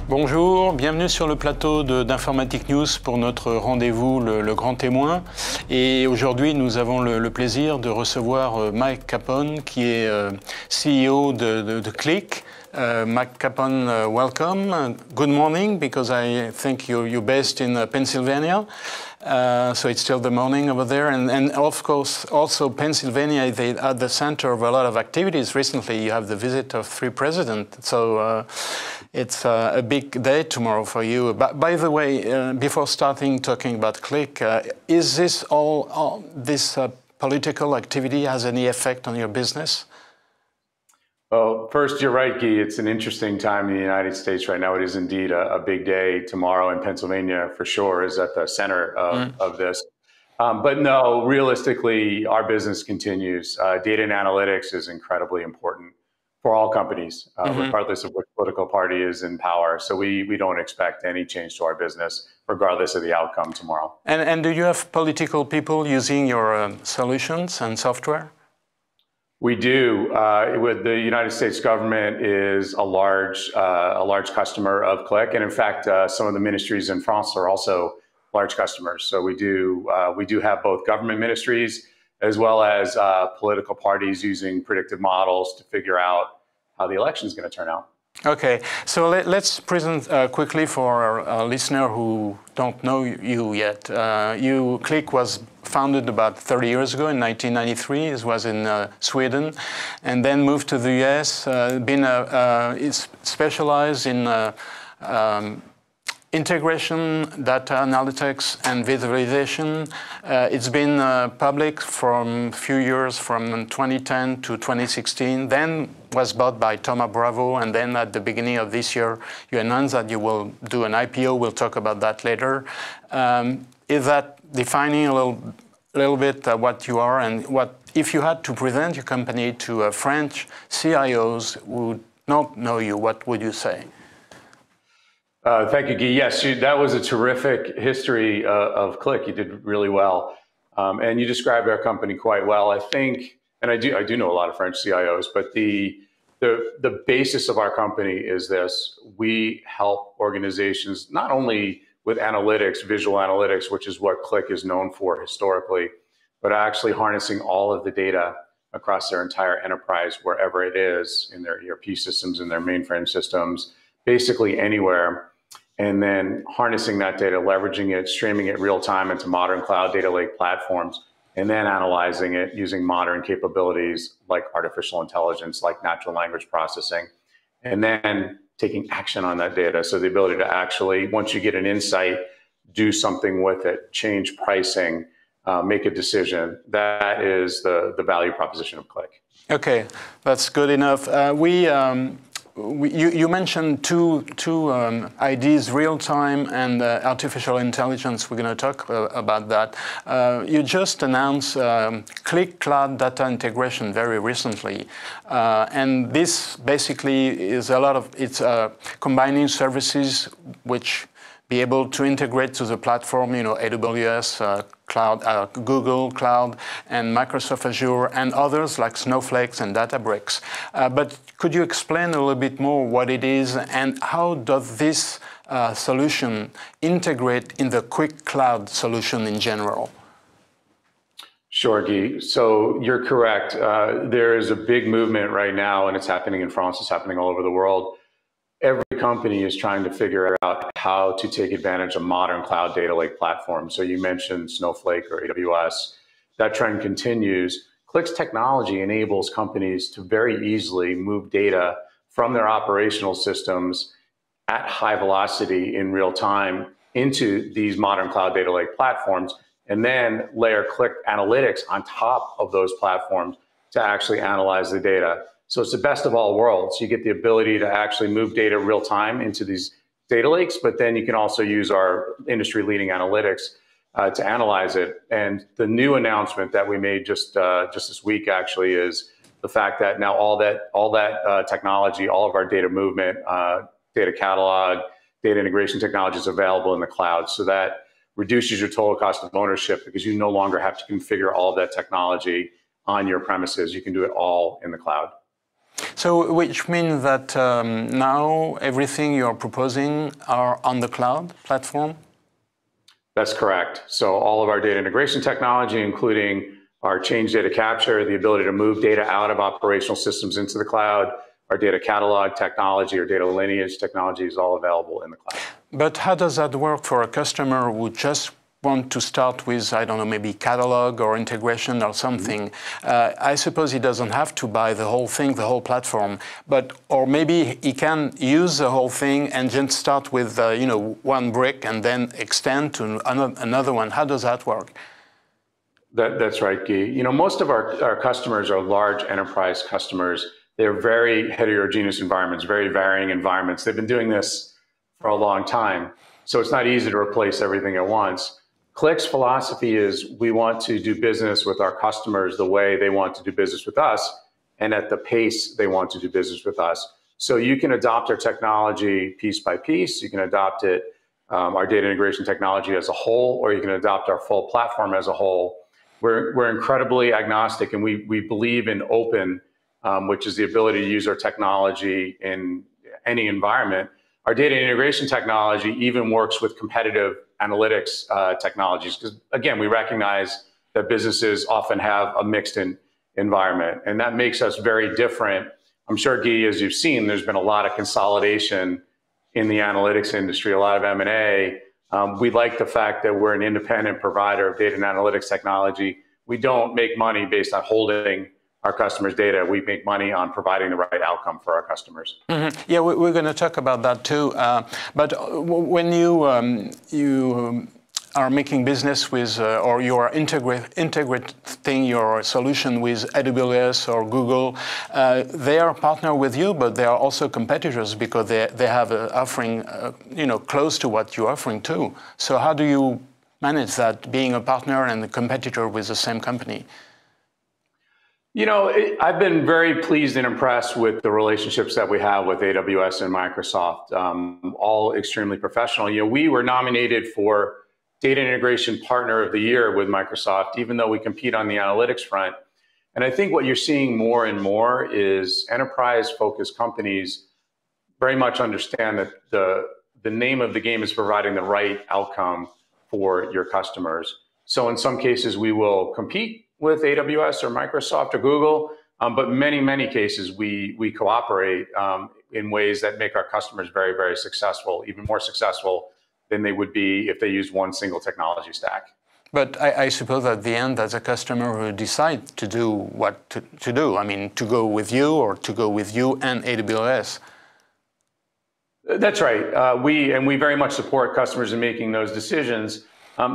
Bonjour, bienvenue sur le plateau d'Informatique News pour notre rendez-vous le Grand Témoin. Et aujourd'hui, nous avons le plaisir de recevoir Mike Capone, qui est CEO de Qlik. Mike Capone, welcome. Good morning, because I think you're based in Pennsylvania. So it's still the morning over there. And of course, also Pennsylvania, they at the center of a lot of activities. Recently, you have the visit of 3 presidents. So it's a big day tomorrow for you. But by the way, before starting talking about Qlik, is this all this political activity has any effect on your business? Well, first, you're right, Guy. It's an interesting time in the United States right now. It is indeed a big day. Tomorrow in Pennsylvania, for sure, is at the center of this. But no, realistically, our business continues. Data and analytics is incredibly important for all companies, regardless of which political party is in power. So we don't expect any change to our business, regardless of the outcome tomorrow. And do you have political people using your solutions and software? We do. With the United States government is a large customer of Qlik, and in fact, some of the ministries in France are also large customers. So we do have both government ministries as well as political parties using predictive models to figure out how the election is going to turn out. Okay, so let's present quickly for our listener who don't know you yet. Qlik was founded about 30 years ago in 1993. It was in Sweden, and then moved to the US. It's specialized in integration, data analytics, and visualization. It's been public from a few years, from 2010 to 2016, then was bought by Thoma Bravo, and then at the beginning of this year, you announced that you will do an IPO. We'll talk about that later. Is that defining a little bit what you are, and what, if you had to present your company to French CIOs who don't know you, what would you say? Thank you, Guy. Yes, that was a terrific history of Qlik. You did really well, and you described our company quite well. I think, and I do know a lot of French CIOs, but the basis of our company is this: we help organizations not only with analytics, visual analytics, which is what Qlik is known for historically, but actually harnessing all of the data across their entire enterprise, wherever it is, in their ERP systems, in their mainframe systems, basically anywhere. And then harnessing that data, leveraging it, streaming it real time into modern cloud data lake platforms, and then analyzing it using modern capabilities like artificial intelligence, like natural language processing, and then taking action on that data. So the ability to actually, once you get an insight, do something with it, change pricing, make a decision. That is the value proposition of Qlik. Okay, that's good enough. You mentioned two ideas, real-time and artificial intelligence. We're going to talk about that. You just announced Qlik Data Integration very recently. And this basically is it's combining services which be able to integrate to the platform, AWS, Cloud, Google Cloud, and Microsoft Azure, and others like Snowflake and Databricks. But could you explain a little bit more what it is, and how does this solution integrate in the Qlik Cloud solution in general? Sure, Guy. So you're correct. There is a big movement right now, and it's happening in France, it's happening all over the world. Every company is trying to figure out how to take advantage of modern cloud data lake platforms. So you mentioned Snowflake or AWS. That trend continues. Qlik's technology enables companies to very easily move data from their operational systems at high velocity in real time into these modern cloud data lake platforms, and then layer Qlik analytics on top of those platforms to actually analyze the data. So it's the best of all worlds. You get the ability to actually move data real time into these data lakes, but then you can also use our industry-leading analytics to analyze it. And the new announcement that we made just this week actually is the fact that now all that technology, all of our data movement, data catalog, data integration technology is available in the cloud. So that reduces your total cost of ownership because you no longer have to configure all of that technology on your premises. You can do it all in the cloud. So So which means that now everything you're proposing are on the cloud platform? That's correct. So all of our data integration technology, including our change data capture, the ability to move data out of operational systems into the cloud, our data catalog technology, our data lineage technology is all available in the cloud. But how does that work for a customer who just want to start with, I don't know, maybe catalog or integration or something? I suppose he doesn't have to buy the whole thing, the whole platform, but or maybe he can use the whole thing and just start with you know, one brick and then extend to another one. How does that work? That's right, Guy. You know, most of our customers are large enterprise customers. They're very heterogeneous environments, very varying environments. They've been doing this for a long time, so it's not easy to replace everything at once. Qlik's philosophy is we want to do business with our customers the way they want to do business with us and at the pace they want to do business with us. So you can adopt our technology piece by piece. You can adopt it, our data integration technology as a whole, or you can adopt our full platform as a whole. We're incredibly agnostic, and we believe in open, which is the ability to use our technology in any environment. Our data integration technology even works with competitive analytics technologies, because again, we recognize that businesses often have a mixed environment, and that makes us very different. I'm sure, Guy, as you've seen, there's been a lot of consolidation in the analytics industry, a lot of M&A. We like the fact that we're an independent provider of data and analytics technology. We don't make money based on holding our customers' data. We make money on providing the right outcome for our customers. Mm-hmm. Yeah, we're going to talk about that too. But when you are making business with, or you are integrating your solution with AWS or Google, they are partner with you, but they are also competitors because they have an offering, you know, close to what you're offering too. So how do you manage that, being a partner and a competitor with the same company? You know, I've been very pleased and impressed with the relationships that we have with AWS and Microsoft, all extremely professional. You know, we were nominated for Data Integration Partner of the Year with Microsoft, even though we compete on the analytics front. And I think what you're seeing more and more is enterprise-focused companies very much understand that the name of the game is providing the right outcome for your customers. So in some cases, we will compete with AWS or Microsoft or Google, but many cases we cooperate in ways that make our customers very, very successful, even more successful than they would be if they used one single technology stack. But I suppose at the end, as a customer who decides to do what to do, I mean, to go with you or to go with you and AWS. That's right. We very much support customers in making those decisions.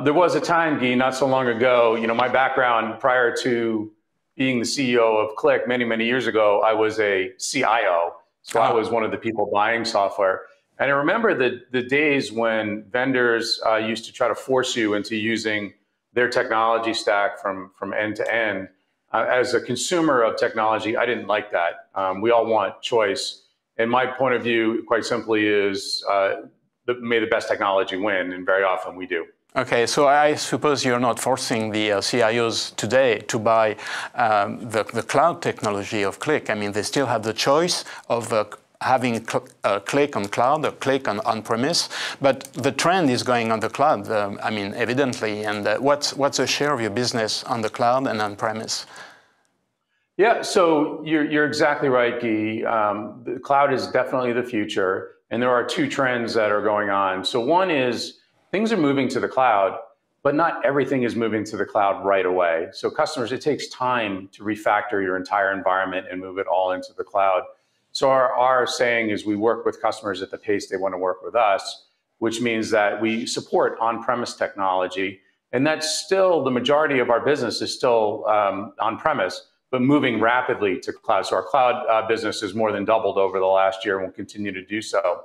There was a time, Guy, not so long ago, you know, my background prior to being the CEO of Qlik many years ago, I was a CIO. So I was one of the people buying software. And I remember the days when vendors used to try to force you into using their technology stack from end to end. As a consumer of technology, I didn't like that. We all want choice. And my point of view, quite simply, is may the best technology win, and very often we do. Okay, so I suppose you're not forcing the CIOs today to buy the cloud technology of Qlik. I mean, they still have the choice of having Qlik on cloud or Qlik on-premise, but the trend is going on the cloud, I mean, evidently. And what's the share of your business on the cloud and on-premise? Yeah, so you're exactly right, Guy. The cloud is definitely the future, and there are two trends that are going on. So one is things are moving to the cloud, but not everything is moving to the cloud right away. So customers, it takes time to refactor your entire environment and move it all into the cloud. So our saying is we work with customers at the pace they want to work with us, which means that we support on-premise technology. And that's still, the majority of our business is still on-premise, but moving rapidly to cloud. So our cloud business has more than doubled over the last year and will continue to do so.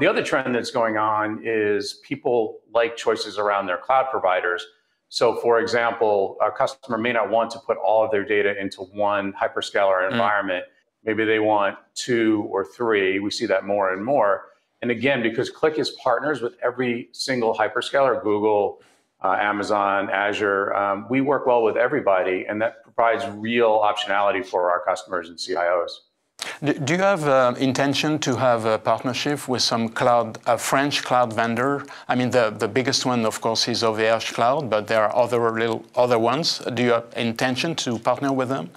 The other trend that's going on is people like choices around their cloud providers. So for example, a customer may not want to put all of their data into one hyperscaler environment. Maybe they want 2 or 3. We see that more and more. And again, because Qlik is partners with every single hyperscaler, Google, Amazon, Azure, we work well with everybody, and that provides real optionality for our customers and CIOs. Do you have intention to have a partnership with some cloud, a French cloud vendor? I mean, the biggest one, of course, is OVH Cloud, but there are other ones. Do you have intention to partner with them?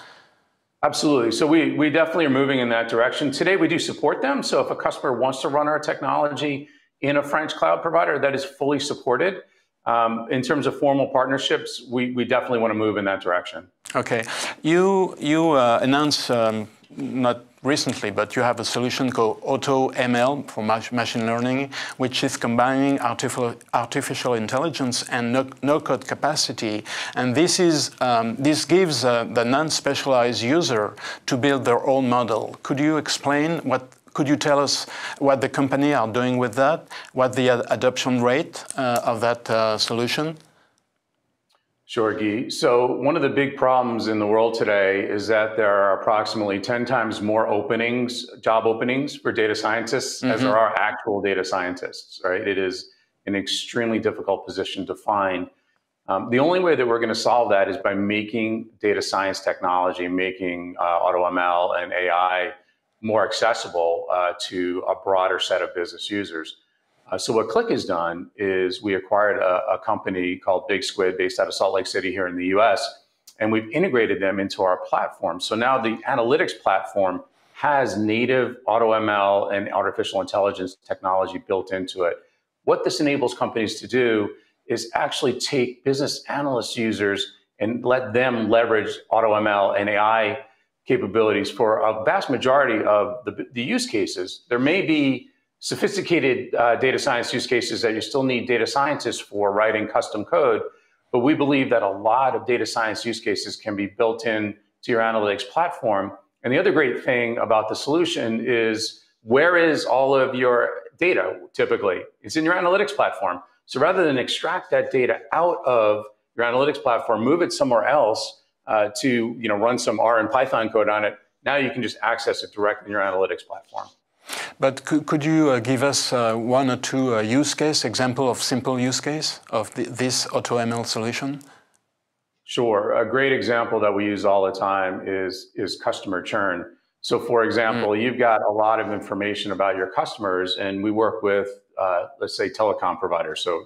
Absolutely. So we definitely are moving in that direction. Today, we do support them. So if a customer wants to run our technology in a French cloud provider, that is fully supported. In terms of formal partnerships, we definitely want to move in that direction. Okay. You announced, not recently, but you have a solution called AutoML for machine learning, which is combining artificial intelligence and no-code capacity. And this gives the non-specialized user to build their own model. Could you explain could you tell us what the company are doing with that? What the adoption rate of that solution? Sure, Guy. So one of the big problems in the world today is that there are approximately 10 times more job openings for data scientists as there are actual data scientists, right? It is an extremely difficult position to find. The only way that we're going to solve that is by making data science technology, making AutoML and AI more accessible to a broader set of business users. So what Qlik has done is we acquired a company called Big Squid based out of Salt Lake City here in the US, and we've integrated them into our platform. So now the analytics platform has native AutoML and artificial intelligence technology built into it. What this enables companies to do is actually take business analyst users and let them leverage AutoML and AI capabilities for a vast majority of the use cases. There may be sophisticated data science use cases that you still need data scientists for writing custom code, but we believe that a lot of data science use cases can be built in to your analytics platform. And the other great thing about the solution is, where is all of your data typically? It's in your analytics platform. So rather than extract that data out of your analytics platform, move it somewhere else to run some R and Python code on it, now you can just access it directly in your analytics platform. But could you give us one or two example of simple use case of this AutoML solution? Sure. A great example that we use all the time is customer churn. So for example, you've got a lot of information about your customers, and we work with, let's say, telecom providers. So,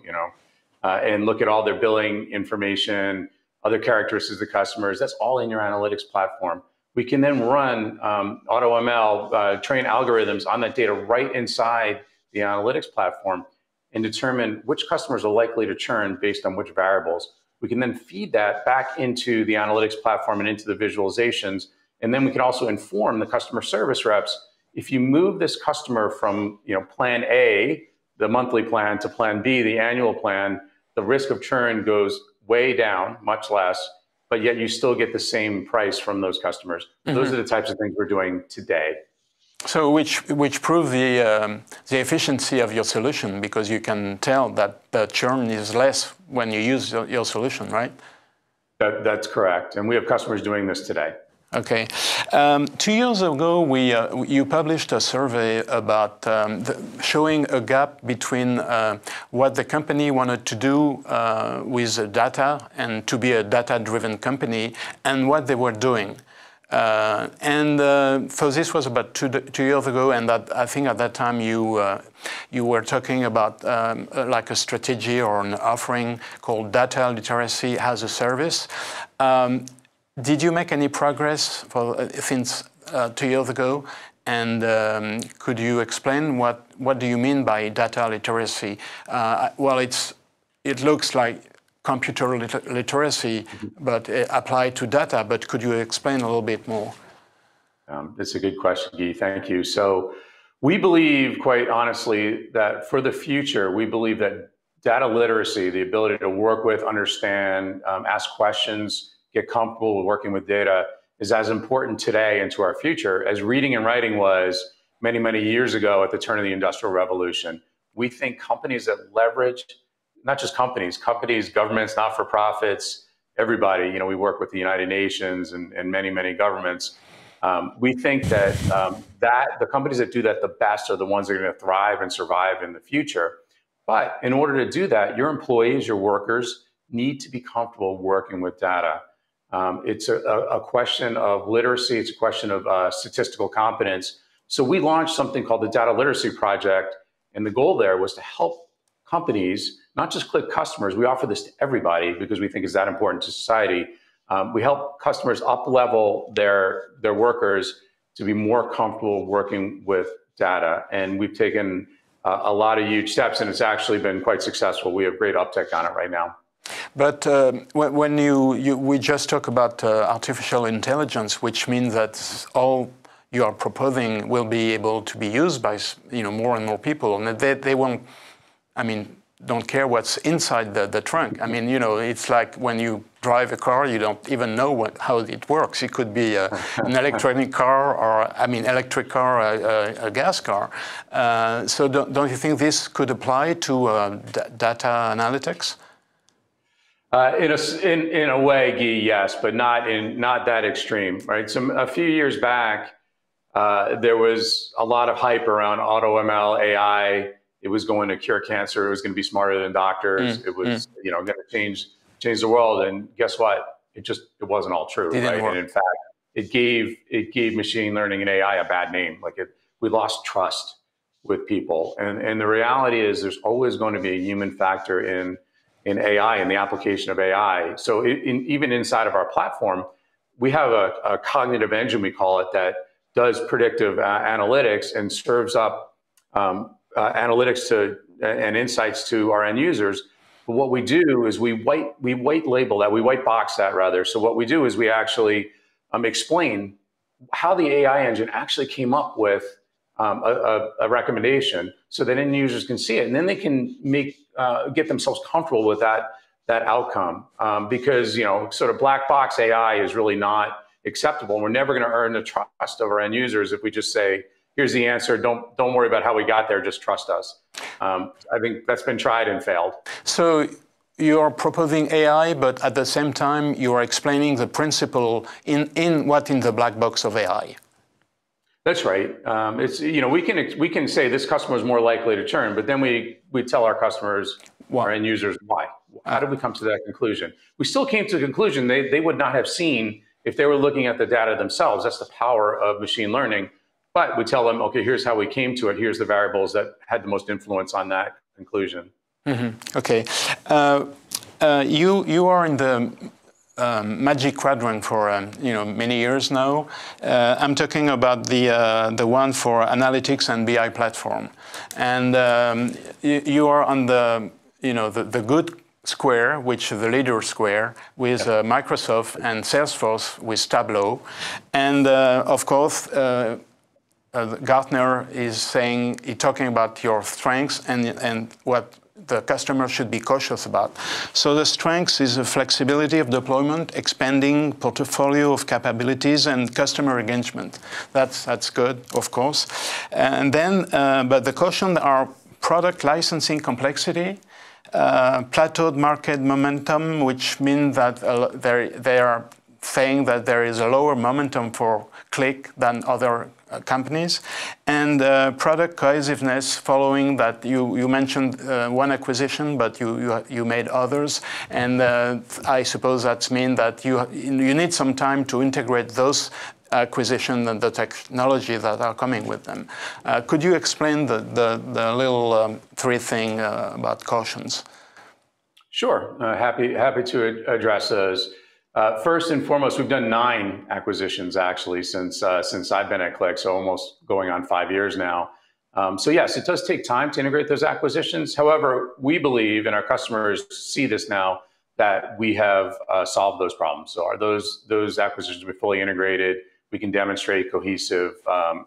and look at all their billing information, other characteristics of the customers. That's all in your analytics platform. We can then run AutoML, train algorithms on that data right inside the analytics platform and determine which customers are likely to churn based on which variables. We can then feed that back into the analytics platform and into the visualizations. And then we can also inform the customer service reps, if you move this customer from plan A, the monthly plan, to plan B, the annual plan, the risk of churn goes way down, much less, but yet you still get the same price from those customers. Those are the types of things we're doing today. So which prove the efficiency of your solution, because you can tell that the churn is less when you use your solution, right? That's correct. And we have customers doing this today. Okay. 2 years ago, you published a survey about showing a gap between what the company wanted to do with data and to be a data-driven company and what they were doing. So this was about two years ago, and I think at that time you were talking about like a strategy or an offering called data literacy as a service. Did you make any progress since 2 years ago? And could you explain what do you mean by data literacy? Well, it looks like computer literacy, but applied to data. But could you explain a little bit more? That's a good question, Guy. Thank you. So we believe, quite honestly, that for the future, we believe that data literacy, the ability to work with, understand, ask questions, get comfortable with working with data, is as important today and to our future as reading and writing was many, many years ago at the turn of the Industrial Revolution. We think companies that leverage, not just companies, governments, not-for-profits, everybody, we work with the United Nations and many, many governments. We think that, the companies that do that the best are the ones that are going to thrive and survive in the future. But in order to do that, your employees, your workers, need to be comfortable working with data. It's a question of literacy. It's a question of statistical competence. So we launched something called the Data Literacy Project. And the goal there was to help companies, not just Qlik customers. We offer this to everybody because we think it's that important to society. We help customers up-level their workers to be more comfortable working with data. And we've taken a lot of huge steps, and it's actually been quite successful. We have great uptake on it right now. But when we just talk about artificial intelligence, which means that all you are proposing will be able to be used by more and more people, and they won't, don't care what's inside the trunk. It's like when you drive a car, you don't even know how it works. It could be an electronic car, or electric car, a gas car. So don't you think this could apply to data analytics? In a way, Guy, yes, but not that extreme, right? So a few years back, there was a lot of hype around AutoML, AI. It was going to cure cancer. It was going to be smarter than doctors. It was, going to change the world. And guess what? It wasn't all true, right? And in fact, it gave machine learning and AI a bad name. We lost trust with people. And the reality is, there's always going to be a human factor in AI and the application of AI. So even inside of our platform, we have a cognitive engine, we call it, that does predictive analytics and serves up analytics and insights to our end users. But what we do is we white label that, we white box that rather. So what we do is we actually explain how the AI engine actually came up with a recommendation, so that end users can see it, and then they can get themselves comfortable with that outcome. Because sort of black box AI is really not acceptable. We're never going to earn the trust of our end users if we just say, here's the answer, don't worry about how we got there, just trust us. I think that's been tried and failed. So you're proposing AI, but at the same time you are explaining the principle in the black box of AI. That's right. It's we can say this customer is more likely to churn, but then we tell our customers, our end users, why. How did we come to that conclusion? We still came to the conclusion they would not have seen if they were looking at the data themselves. That's the power of machine learning. But we tell them, okay, here's how we came to it. Here's the variables that had the most influence on that conclusion. Okay. You are in the Magic Quadrant for many years now. I'm talking about the one for analytics and BI platform, and you are on the good square, which is the leader square, with Microsoft and Salesforce with Tableau, and of course. Gartner is talking about your strengths and what the customer should be cautious about. So the strengths is the flexibility of deployment, expanding portfolio of capabilities, and customer engagement. That's good, of course. And then, but the caution are product licensing complexity, plateaued market momentum, which means that they are saying that there is a lower momentum for Qlik than other companies, and product cohesiveness following that you mentioned one acquisition, but you made others, and I suppose that means that you need some time to integrate those acquisitions and the technology that are coming with them. Could you explain the little three thing about cautions? Sure, happy to address those. First and foremost, we've done 9 acquisitions actually since I've been at Qlik, so almost going on 5 years now. So yes, it does take time to integrate those acquisitions. However, we believe, and our customers see this now, that we have solved those problems. So those acquisitions will be fully integrated. We can demonstrate cohesive,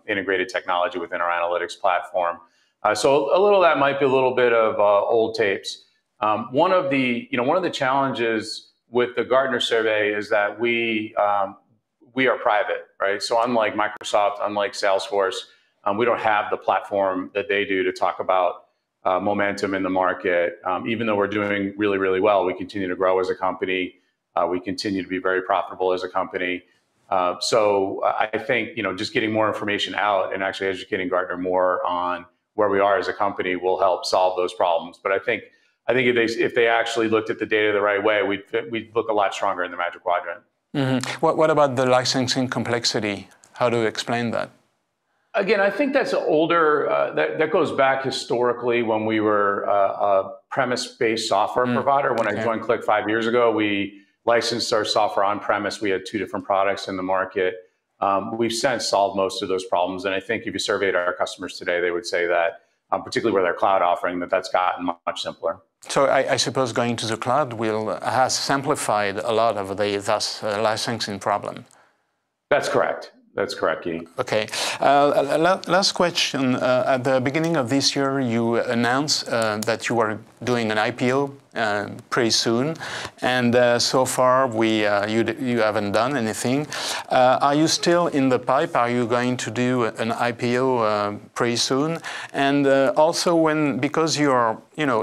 integrated technology within our analytics platform. So a little of that might be a little bit of old tapes. One of the challenges with the Gartner survey is that we are private, right? So unlike Microsoft, unlike Salesforce, we don't have the platform that they do to talk about momentum in the market. Even though we're doing really, really well, we continue to grow as a company. We continue to be very profitable as a company. So I think just getting more information out and actually educating Gartner more on where we are as a company will help solve those problems. But I think if they actually looked at the data the right way, we'd look a lot stronger in the Magic Quadrant. What about the licensing complexity? How do you explain that? Again, I think that's older. That goes back historically when we were a premise-based software provider. When I joined Qlik 5 years ago, we licensed our software on-premise. We had 2 different products in the market. We've since solved most of those problems. And I think if you surveyed our customers today, they would say that, particularly with our cloud offering, that's gotten much simpler. So I suppose going to the cloud has simplified a lot of the licensing problem. That's correct. That's correct, Guy. Okay. Last question. At the beginning of this year, you announced that you were doing an IPO pretty soon, and so far you haven't done anything. Are you still in the pipe? Are you going to do an IPO pretty soon? And also, because you are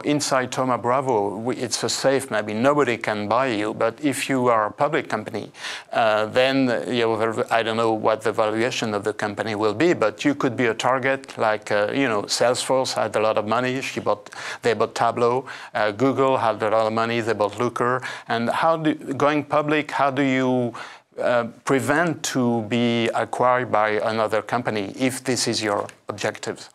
inside Thoma Bravo, it's a safe. Maybe nobody can buy you, but if you are a public company, then I don't know what the valuation of the company will be, but you could be a target. Like Salesforce had a lot of money. They bought Tableau. Google had a lot of money. They bought Looker. And going public, how do you prevent to be acquired by another company if this is your objective?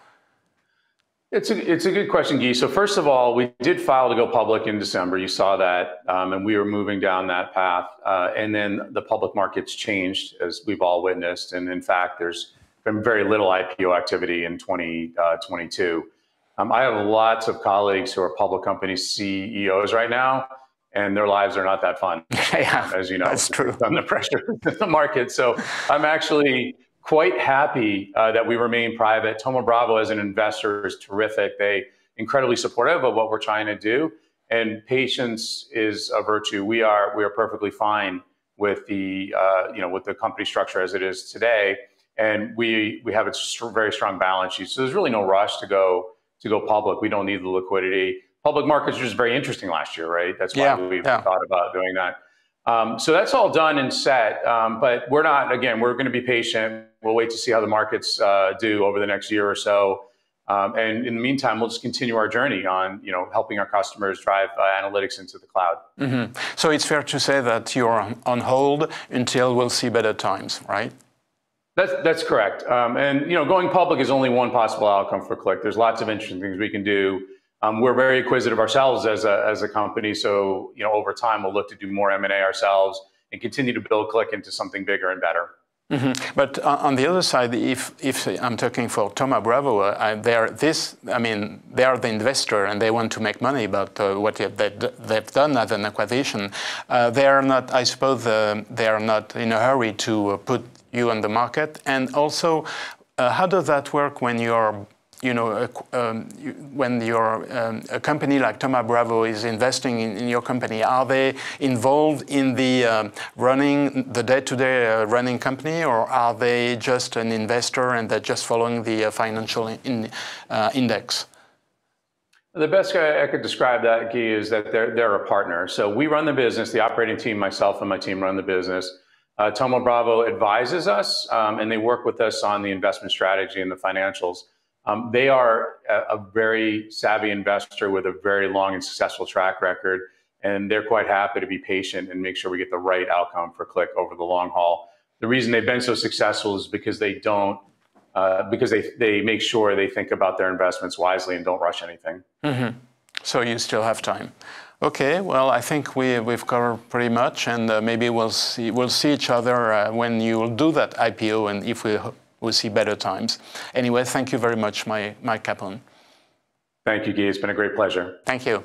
It's a good question, Guy. So first of all, we did file to go public in December. You saw that, and we were moving down that path. And then the public markets changed, as we've all witnessed. And in fact, there's been very little IPO activity in 2022. I have lots of colleagues who are public company CEOs right now, and their lives are not that fun, as you know. That's true. Under pressure in the market. So I'm actually quite happy that we remain private. Thoma Bravo as an investor is terrific. They incredibly supportive of what we're trying to do, and patience is a virtue. We are perfectly fine with the with the company structure as it is today, and we have a very strong balance sheet. So there's really no rush to go public. We don't need the liquidity. Public markets were just very interesting last year, right? That's why we've thought about doing that. So that's all done and set, but we're not, again, we're going to be patient. We'll wait to see how the markets do over the next year or so. And in the meantime, we'll just continue our journey on, helping our customers drive analytics into the cloud. So it's fair to say that you're on hold until we'll see better times, right? That's correct. And, going public is only one possible outcome for Qlik. There's lots of interesting things we can do. We're very acquisitive ourselves as a company. So, over time, we'll look to do more M&A ourselves and continue to build Qlik into something bigger and better. But on the other side, if I'm talking for Thoma Bravo, they are the investor and they want to make money about what they've done as an acquisition. They are not, I suppose, they are not in a hurry to put you on the market. And also, how does that work when you're when a company like Thoma Bravo is investing in your company? Are they involved in the day-to-day running company, or are they just an investor and they're just following the financial index? The best way I could describe that, Guy, is that they're a partner. So we run the business, the operating team, myself and my team run the business. Thoma Bravo advises us, and they work with us on the investment strategy and the financials. They are a very savvy investor with a very long and successful track record, and they're quite happy to be patient and make sure we get the right outcome for Qlik over the long haul. The reason they've been so successful is because they make sure they think about their investments wisely and don't rush anything. So you still have time. Okay, well, I think we've covered pretty much, and maybe we'll see each other when you will do that IPO, and if we'll see better times. Anyway, thank you very much, Mike Capone. Thank you, Guy. It's been a great pleasure. Thank you.